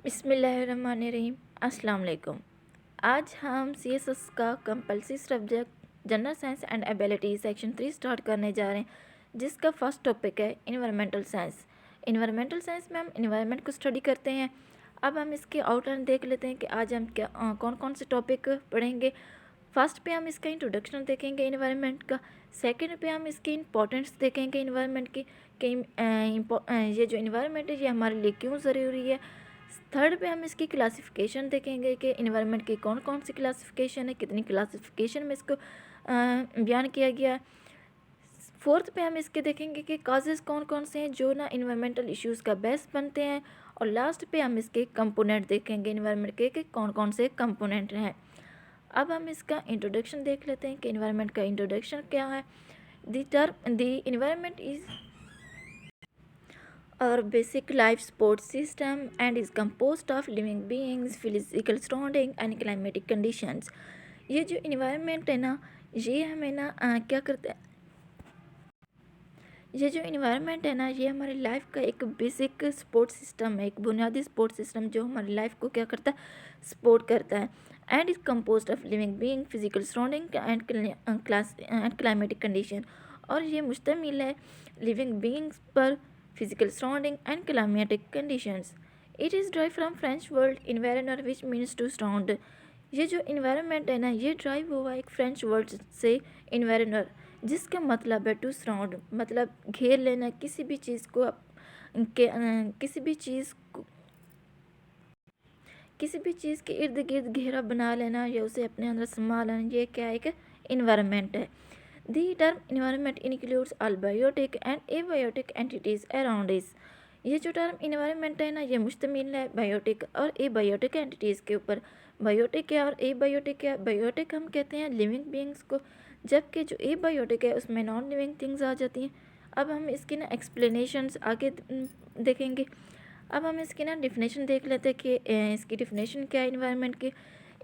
बिस्मिल्लाहिर्रहमानिर्रहीम। अस्सलाम वालेकुम। आज हम सीएसएस का compulsory subject general science and ability section 3 start करने जा रहे हैं, जिसका फर्स्ट टॉपिक है इन्वायरमेंटल साइंस। इन्वायरमेंटल साइंस में हम इन्वायरमेंट को स्टडी करते हैं। अब हम इसके आउटलाइन देख लेते हैं कि आज हम कौन कौन से टॉपिक पढ़ेंगे। फर्स्ट पे हम इसका इंट्रोडक्शन देखेंगे इन्वायरमेंट का। सेकंड पे हम इसकी इंपॉर्टेंस देखेंगे इन्वायरमेंट की कि ये जो इन्वायरमेंट है ये हमारे लिए क्यों ज़रूरी है। थर्ड पे हम इसकी क्लासिफिकेशन देखेंगे कि इन्वायरमेंट की कौन कौन सी क्लासिफिकेशन है, कितनी क्लासिफिकेशन में इसको बयान किया गया है। फोर्थ पे हम इसके देखेंगे कि काजेज़ कौन कौन से हैं जो ना इन्वायरमेंटल इश्यूज़ का बेस बनते हैं। और लास्ट पे हम इसके कंपोनेंट देखेंगे इन्वायरमेंट के कि कौन कौन से कंपोनेंट हैं। अब हम इसका इंट्रोडक्शन देख लेते हैं कि इन्वायरमेंट का इंट्रोडक्शन क्या है। The environment is our basic life support system and is composed of living beings, physical surrounding and climatic conditions। ये जो इन्वायरमेंट है ना, ये हमें ना क्या करता है, ये जो इन्वायरमेंट है ना, ये हमारी लाइफ का एक बेसिक सपोर्ट सिस्टम है, एक बुनियादी सपोर्ट सिस्टम जो हमारी लाइफ को क्या करता है, सपोर्ट करता है। And is compose of living being, physical surrounding and climatic condition. और ये मुश्तमिल है लिविंग बीइंग्स पर, physical surrounding and climatic conditions. It is drive from French word environner which means to surround. ये जो इन्वायरमेंट है ना, ये ड्राइव हुआ एक फ्रेंच वर्ड से इन्वायरनर, जिसका मतलब है टू सराउंड, मतलब घेर लेना किसी भी चीज़ को किसी भी चीज़ के इर्द गिर्द घेरा बना लेना या उसे अपने अंदर समा लेना, ये क्या है, एक इन्वायरमेंट है। The term environment includes all biotic and abiotic entities around is. ये जो टर्म इन्वायरमेंट है ना, ये मुश्तमिल है बायोटिक और एबायोटिक एंटिटीज़ के ऊपर। बायोटिक क्या और एबायोटिक क्या? बायोटिक हम कहते हैं लिविंग बीइंग्स को, जबकि जो एबायोटिक है उसमें नॉन लिविंग थिंग्स आ जाती हैं। अब हम इसकी ना एक्सप्लेनेशंस आगे देखेंगे। अब हम इसकी ना डिफिनेशन देख लेते हैं कि इसकी डिफिनेशन क्या है इन्वायरमेंट की।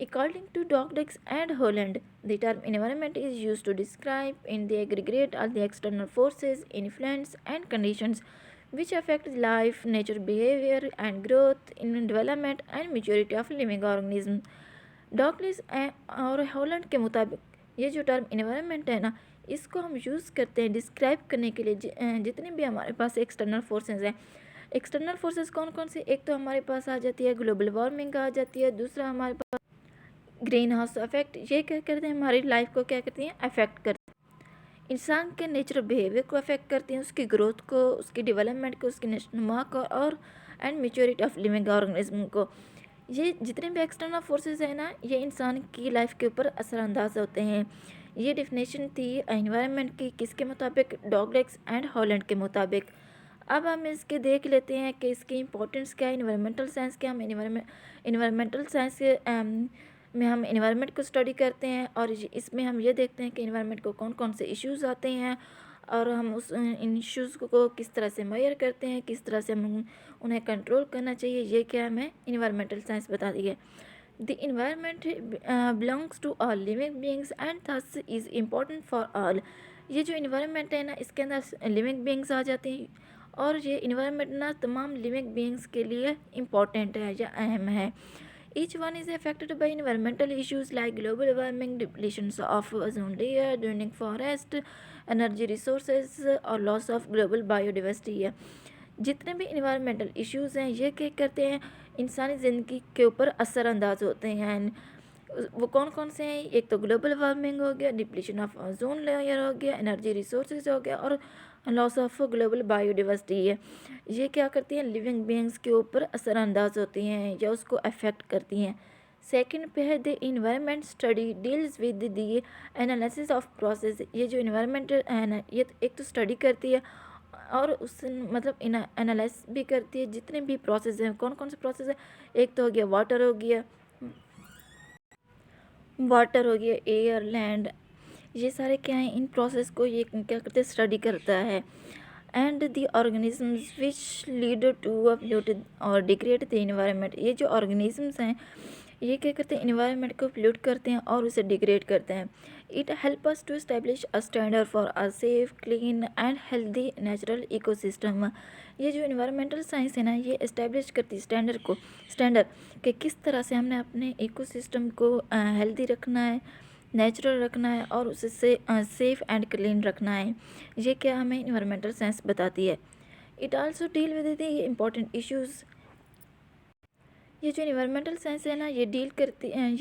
According to Docdex and Holland, the term environment is used to describe in the aggregate all the external forces, influence and conditions which affect life, nature, behavior and growth in development and maturity of living organisms। डॉकलिस और Holland के मुताबिक ये जो term environment है ना, इसको हम use करते हैं डिस्क्राइब करने के लिए जितने भी हमारे पास एक्सटर्नल फोर्सेस हैं। एक्सटर्नल फोर्सेस कौन कौन से? एक तो हमारे पास आ जाती है ग्लोबल वार्मिंग आ जाती है, दूसरा हमारे पास ग्रीन हाउस इफेक्ट। ये क्या करते हैं, हमारी लाइफ को क्या करती हैं, अफेक्ट करते हैं। इंसान के नेचुरल बिहेवियर को अफेक्ट करती हैं, उसकी ग्रोथ को, उसकी डेवलपमेंट को, उसकी नशोनुमा को और and maturity of living organism को। ये जितने भी एक्सटर्नल फोर्सेस हैं ना, ये इंसान की लाइफ के ऊपर असरअंदाज होते हैं। ये डिफिनेशन थी एनवायरनमेंट की, किसके मुताबिक? डॉगलेक्स एंड हॉलैंड के मुताबिक। अब हम इसके देख लेते हैं कि इसकी इंपॉर्टेंस क्या है। इन्वायरमेंटल साइंस क्या, हम इन्वायरमेंटल साइंस में हम इन्वायरमेंट को स्टडी करते हैं और इसमें हम ये देखते हैं कि इन्वायरमेंट को कौन कौन से इश्यूज़ आते हैं और हम उस इन इश्यूज़ को किस तरह से मेजर करते हैं, किस तरह से हम उन्हें कंट्रोल करना चाहिए। ये क्या हमें इन्वायरमेंटल साइंस बता दी है। The environment belongs to all living beings and thus is important for all. ये जो इन्वायरमेंट है ना, इसके अंदर लिविंग बीइंग्स आ जाती हैं और ये इन्वायरमेंट ना तमाम लिविंग बीइंग्स के लिए इम्पॉर्टेंट है या अहम है। Each one is affected by environmental issues like global warming, depletions of ozone layer, dwindling forest, energy resources और loss of global biodiversity है। जितने भी इन्वायरमेंटल इश्यूज़ हैं, ये क्या करते हैं, इंसानी ज़िंदगी के ऊपर असरअंदाज होते हैं। वो कौन कौन से हैं? एक तो ग्लोबल वार्मिंग हो गया, डिप्लीशन ऑफ ओजोन लेयर हो गया, एनर्जी रिसोर्सेज हो गया और लॉस ऑफ ग्लोबल बायोडाइवर्सिटी है। ये क्या करती हैं, लिविंग बीइंग्स के ऊपर असरअंदाज होती हैं या उसको अफेक्ट करती हैं। सेकंड पे है the environment study deals with the analysis of process. ये जो इन्वायरमेंट है ना, ये एक तो स्टडी करती है और उस मतलब एनालाइज भी करती है जितने भी प्रोसेस हैं। कौन कौन से प्रोसेस है? एक तो हो गया वाटर हो गया, एयर, लैंड, ये सारे क्या हैं, इन प्रोसेस को ये क्या करते हैं, स्टडी करता है। And the organisms which lead to pollute और डिग्रेड द इन्वायरमेंट। ये जो ऑर्गेनिजम्स हैं, ये क्या करते हैं, इन्वायरमेंट को पोल्यूट करते हैं और उसे डिग्रेड करते हैं। It help us to establish a standard for a safe, clean and healthy natural ecosystem. ये जो इन्वायरमेंटल साइंस है ना, ये एस्टेब्लिश करती है स्टैंडर्ड कि किस तरह से हमने अपने इकोसिस्टम को हेल्दी रखना है, नेचुरल रखना है और उसे सेफ एंड क्लीन रखना है। ये क्या हमें इन्वायरमेंटल साइंस बताती है। It also deal with the important issues. ये जो इन्वायरमेंटल साइंस है ना, ये डील करती है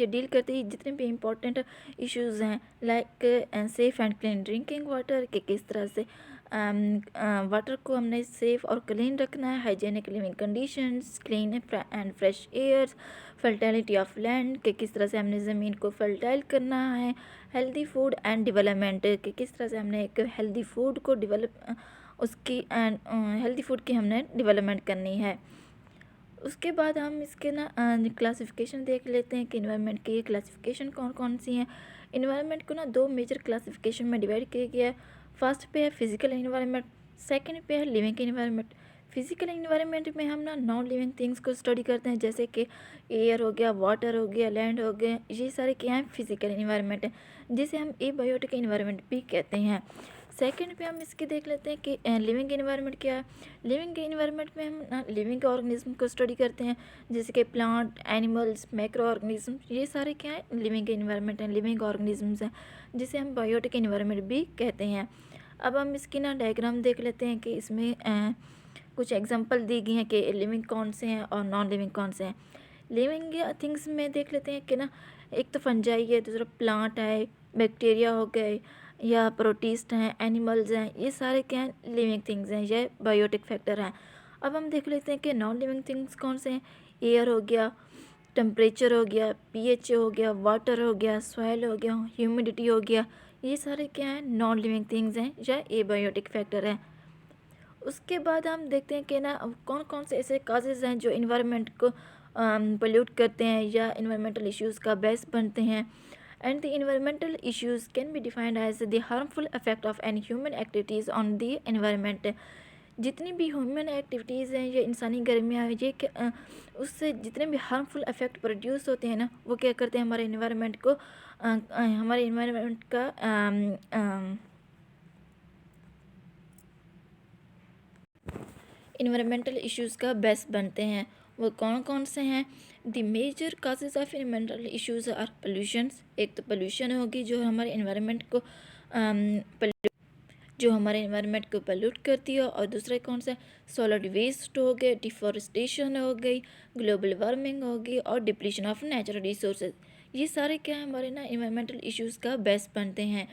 जितने भी इम्पोर्टेंट इश्यूज़ हैं, like safe and clean drinking water, कि किस तरह से वाटर को हमने सेफ़ और क्लीन रखना है, hygienic living conditions, clean and fresh airs, fertility of land, कि किस तरह से हमने ज़मीन को फर्टाइल करना है, हेल्दी फूड एंड डेवलपमेंट, कि किस तरह से हमने एक हेल्दी फूड को उसकी एंड हेल्दी फूड की हमने डेवलपमेंट करनी है। उसके बाद हम इसके ना क्लासिफिकेशन देख लेते हैं कि इन्वायरमेंट की ये क्लासिफिकेशन कौन कौन सी हैं। इन्वायरमेंट को ना दो मेजर क्लासिफिकेशन में डिवाइड किया गया है। फर्स्ट पे है फिजिकल इन्वायरमेंट, सेकंड पे है लिविंग इन्वायरमेंट। फिजिकल इन्वायरमेंट में हम ना नॉन लिविंग थिंग्स को स्टडी करते हैं, जैसे कि एयर हो गया, वाटर हो गया, लैंड हो गया, ये सारे क्या हैं, फिजिकल इन्वायरमेंट है, जिसे हम एबायोटिक इन्वायरमेंट भी कहते हैं। सेकंड पे हम इसके देख लेते हैं कि लिविंग इन्वायरमेंट क्या है। लिविंग इन्वायरमेंट में हम लिविंग ऑर्गेनिज्म को स्टडी करते हैं, जैसे कि प्लांट, एनिमल्स, माइक्रो ऑर्गेनिज्म, ये सारे क्या है, लिविंग इन्वायरमेंट हैं, लिविंग ऑर्गेनिजम्स हैं, जिसे हम बायोटिक इन्वायरमेंट भी कहते हैं। अब हम इसकी ना डायग्राम देख लेते हैं कि इसमें कुछ एग्जांपल दी गई हैं कि लिविंग कौन से हैं और नॉन लिविंग कौन से हैं। लिविंग थिंग्स में देख लेते हैं कि ना, एक तो फंजाई है, दूसरा प्लांट है, बैक्टीरिया हो गए, या प्रोटिस्ट हैं, एनिमल्स हैं, ये सारे क्या हैं, लिविंग थिंग्स हैं, ये बायोटिक फैक्टर हैं। अब हम देख लेते हैं कि नॉन लिविंग थिंग्स कौन से हैं। एयर हो गया, टेम्परेचर हो गया, पीएच हो गया, वाटर हो गया, सॉइल हो गया, ह्यूमिडिटी हो गया, ये सारे क्या हैं, नॉन लिविंग थिंग्स हैं या एबायोटिक फैक्टर हैं। उसके बाद हम देखते हैं कि ना कौन कौन से ऐसे काजेज़ हैं जो इन्वायरमेंट को पोल्यूट करते हैं या इन्वायरमेंटल इश्यूज़ का बेस बनते हैं। And the environmental issues can be defined as the harmful effect of any human activities on the environment. जितनी भी ह्यूमन एक्टिविटीज़ हैं या इंसानी गर्मियाँ हैं, उससे जितने भी हार्मफुल इफेक्ट प्रोड्यूस होते हैं ना, वो क्या करते हैं, हमारे इन्वायरमेंट को हमारे इन्वायरमेंट का इन्वायरमेंटल इश्यूज़ का बेस बनते हैं। वो कौन कौन से हैं। The major causes of environmental issues are pollutions. एक तो पोल्यूशन होगी जो हमारे इन्वायरमेंट को पोल्यूट करती है, और दूसरा कौन सा, सॉलिड वेस्ट हो गए, डिफॉरेस्टेशन हो गई, ग्लोबल वार्मिंग होगी और डिप्लीशन ऑफ नेचुरल रिसोर्सेज। ये सारे क्या है, हमारे ना इन्वायरमेंटल इश्यूज़ का बेस बनते हैं।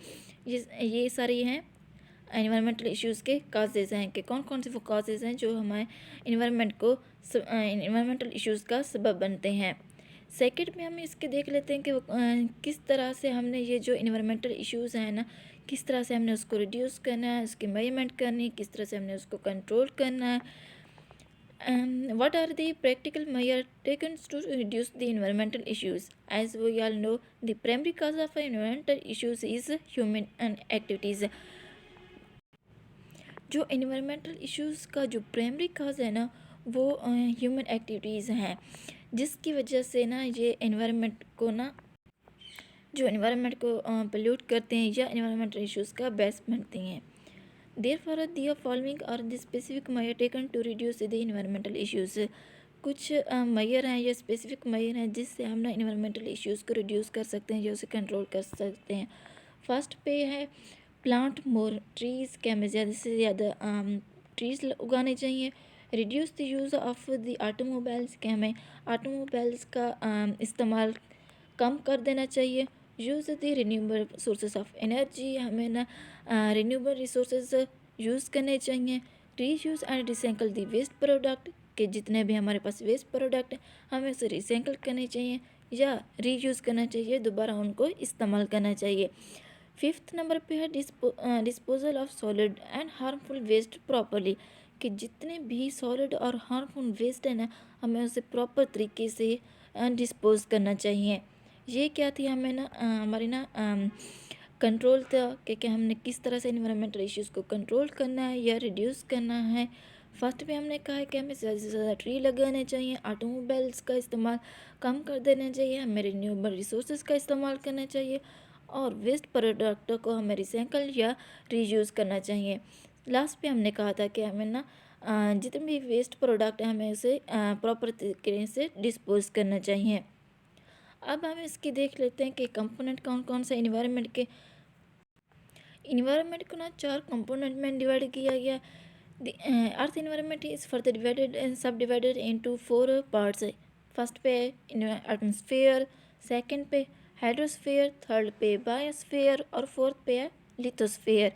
ये सारे हैं इन्वायरमेंटल इश्यूज़ के काजेज़ हैं, कि कौन कौन से वो काजेज़ हैं जो हमारे इन्वायरमेंटल इश्यूज़ का सबब बनते हैं। सेकंड में हम इसके देख लेते हैं कि वो किस तरह से हमने ये जो इन्वायरमेंटल इश्यूज़ हैं ना, किस तरह से हमने उसको रिड्यूस करना है, उसकी मेजरमेंट करनी है, किस तरह से हमने उसको कंट्रोल करना है। What are the practical measures taken to reduce the environmental issues? As we all know, the primary cause of environmental issues is human activities. जो इन्वायरमेंटल इश्यूज़ का जो प्राइमरी काज है ना, वो ह्यूमन एक्टिविटीज़ हैं, जिसकी वजह से ना ये इन्वायरमेंट को पोल्यूट करते हैं या इन्वायरमेंटल इश्यूज़ का बेस बनती हैं। Therefore, the following are the specific measures taken to reduce the environmental issues. कुछ मेजर हैं या स्पेसिफिक मेजर हैं जिससे हम ना इन्वायरमेंटल इश्यूज़ को रिड्यूस कर सकते हैं या उसे कंट्रोल कर सकते हैं। फर्स्ट पे है प्लांट मोर ट्रीज़, कि हमें ज़्यादा से ज़्यादा ट्रीज़ उगाने चाहिए। Reduce the use of the automobiles, कि हमें ऑटोमोबाइल्स का इस्तेमाल कम कर देना चाहिए। Use the renewable sources of energy, हमें ना रिन्यूएबल रिसोर्सेज यूज़ करने चाहिए। Reuse and recycle the waste product, कि जितने भी हमारे पास वेस्ट प्रोडक्ट हैं हमें उसे रिसाइकल करने चाहिए या रीयूज़ करना चाहिए, दोबारा उनको इस्तेमाल करना चाहिए। फिफ्थ नंबर पे है disposal of solid and harmful waste properly, कि जितने भी सॉलिड और हार्मफुल वेस्ट है ना, हमें उसे प्रॉपर तरीके से डिस्पोज करना चाहिए। ये क्या थी, हमें ना हमारी ना कंट्रोल था कि हमने किस तरह से इन्वायरमेंटल इश्यूज़ को कंट्रोल करना है या रिड्यूस करना है। फर्स्ट पे हमने कहा है कि हमें ज़्यादा से ज़्यादा ट्री लगाने चाहिए, ऑटोमोबाइल्स का इस्तेमाल कम कर देना चाहिए, हमें रिन्यूएबल रिसोर्सेज का इस्तेमाल करना चाहिए और वेस्ट प्रोडक्टों को हमें रिसाइकल या रीयूज़ करना चाहिए। लास्ट पे हमने कहा था कि हमें ना जितने भी वेस्ट प्रोडक्ट हैं हमें उसे प्रॉपर तरीके से डिस्पोज करना चाहिए। अब हम इसकी देख लेते हैं कि कंपोनेंट कौन कौन से इन्वायरमेंट को ना 4 कंपोनेंट में डिवाइड किया गया। The earth environment is further divided and सब डिवाइडेड इनटू 4 पार्ट्स। फर्स्ट पे एटमॉस्फेयर, सेकंड पे हाइड्रोस्फेयर, थर्ड पे बायोस्फेयर और फोर्थ पे है लिथोस्फेयर।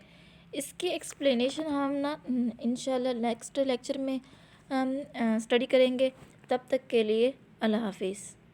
इसकी एक्सप्लेनेशन हम ना इंशाल्लाह नेक्स्ट लेक्चर में हम स्टडी करेंगे। तब तक के लिए अल्लाह हाफिज़।